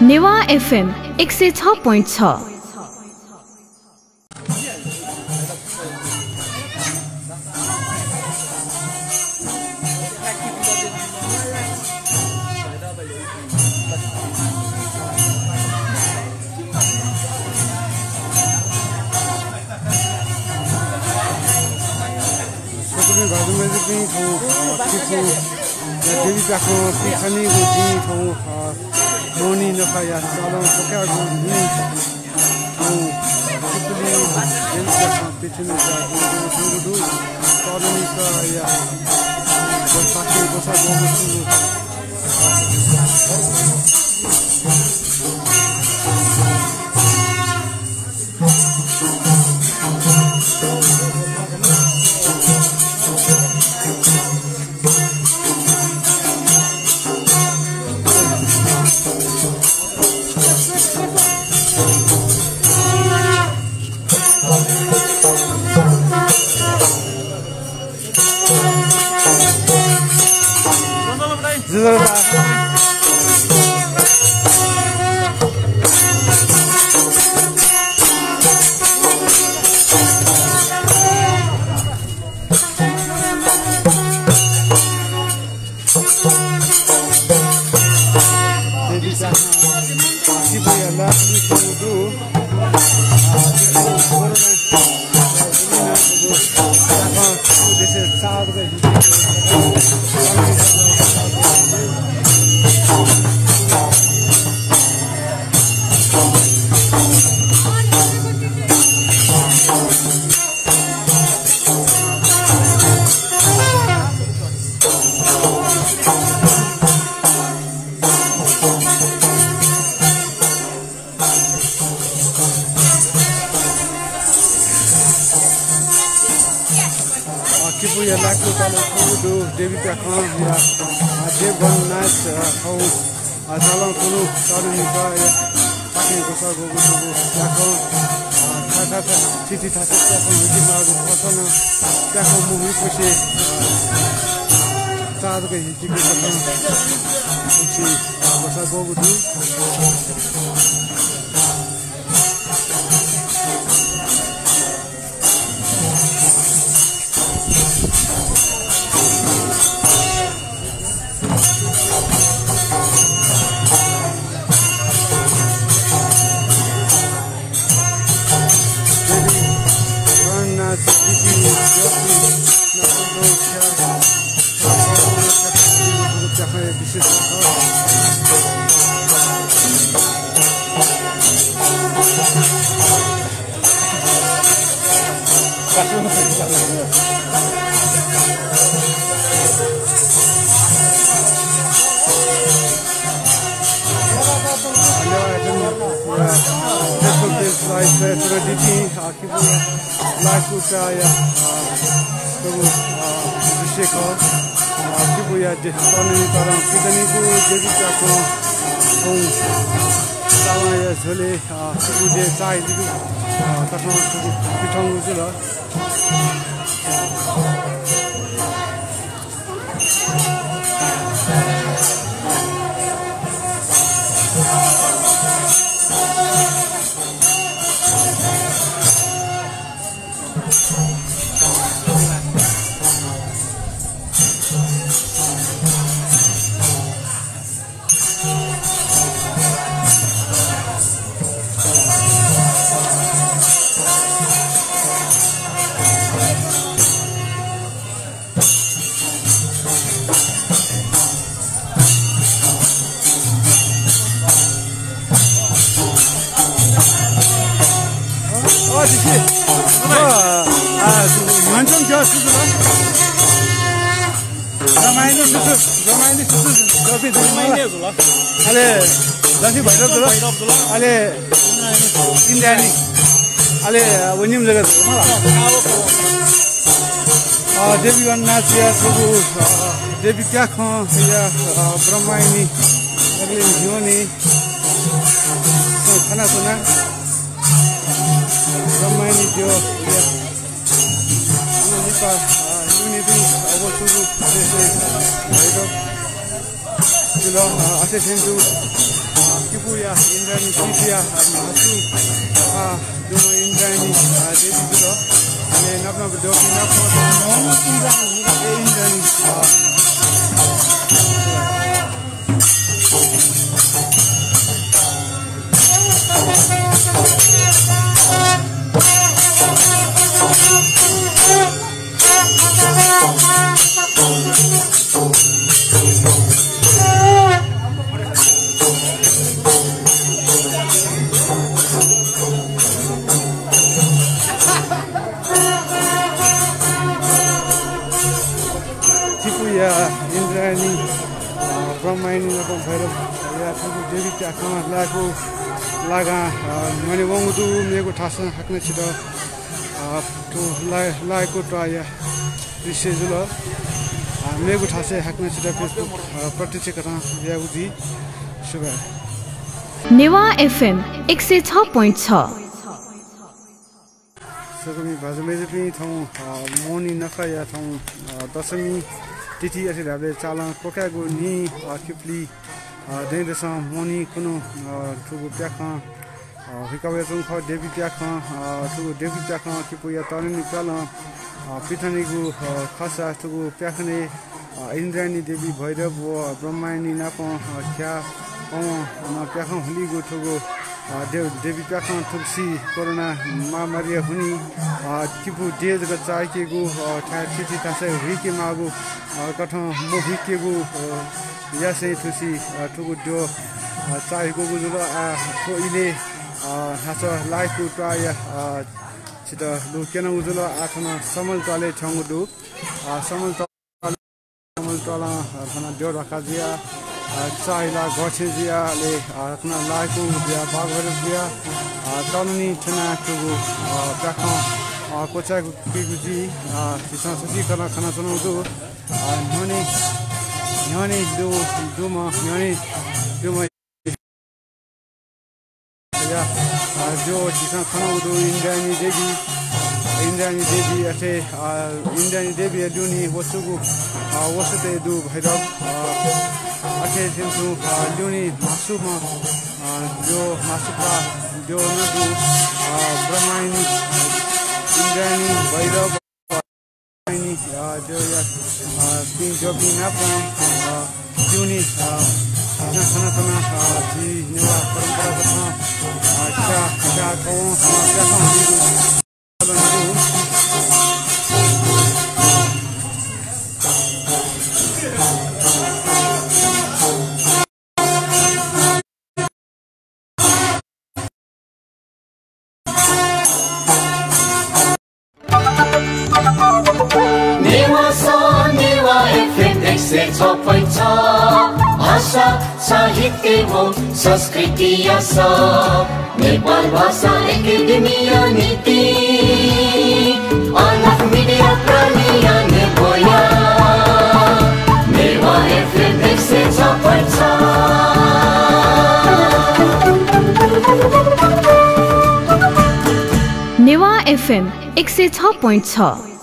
Newa FM 106.6। Moni na kaya salon pagka guni ang kupuli yung competition na do colony kaya pati bosa bosu Devi क्या खो या ब्रह्मायनी अगले जीवनी खाना सुना ब्रह्मायनी जो या उनका यूनिटी अवसर जैसे भाई लोग चलो अच्छे सेंटू Chipuya, Indrani Chipuya, Masu, Duma Indrani, Devi and Napna Doki Indrani. Chipuya, Indrani, Brahmani, Bhairav, Devi Chakma, Laga, Maniwangudu, Nego Tasa, Haknachida, to Laiko Traya, Rishezula, Nego Tase, Haknachida, Facebook, Pratichikata, Yahudi, Sugar. Newa FM 106.6 Sogami Bazamezpi, Tom, Moni Nakaya, Tom, Dosami, Titi as a Chala, Pokago, Ni, Kipli, then the song Moni Kuno, to Piakan, Hikawazun for David Piakan, to David Piakan, Kipuya, Tony Kala, Pitanigu, Kasa, to Piakane, Indrani Devi Bhairav, Brahmani Napon, Kya, Piakan Holigo to go. Devi Piakan Tulsi, Corona, Maria Huni, Kipu Dez Gatsaikigu, Tati Tasa, Riki Magu, Katon Mohikigu, Yase Tusi, Tugudo, Taigu, Ile, Hasa Laiku Traya, Chita, Lucana Uzula, Atana, Samal Tale Changudu, Samal Tala, Hana Kazia. Saila Gochizia, Atna Laiku, Bagavia, Tolani Chana Tugu, Bakon, Kocha Piguzi, Tisan Sikana Kanatono, Yoni Duma, Duma, Joe, Tisan Kanodu, Indian Devi, Indian Devi, Aduni, Wasugu, Wasate do Hidab. Attention to Juni Masuma, Joe Masuka, Joe Nadu, Brahmani, Indrani, Bhairav, Joya, King Jobi Napon, Juni, Sanatana, Neva, Parampara, भाषा साहित्य हो संस्कृति नेपाल भाषा academia नीति अलग media प्रलियन बोया Newa FM 106.6 Newa FM 106.6